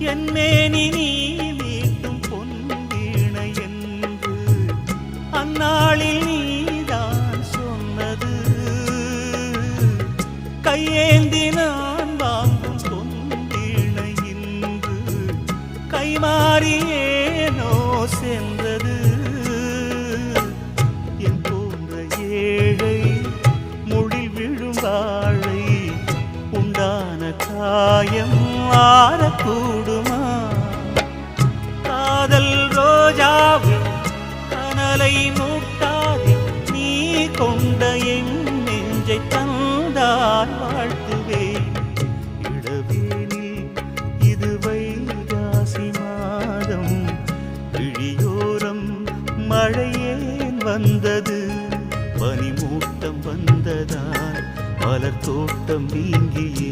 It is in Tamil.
என் மேனி நீ மீட்டும் பொன் வீணை என்று அந்நாளில் நீதான் சொன்னது. கையேந்தி நான் வாங்கும் பொன் வீணை இன்று கைமாறியேனோ சென்றது. என் போன்ற ஏழை முழில் விழும் வாழை உண்டான காயம் ஆறக்கூடுமா? காதல் ரோஜாவே கனலை மூட்டாதே, நீ கொண்ட என் நெஞ்சை தந்தால் வாழ்த்துவேன். இளவேனில் இது வைகாசி மாதம், விழியோரம் மழையேன் வந்தது. பனிமூட்டம் வந்ததால் மலர் தோட்டம் நீங்கியே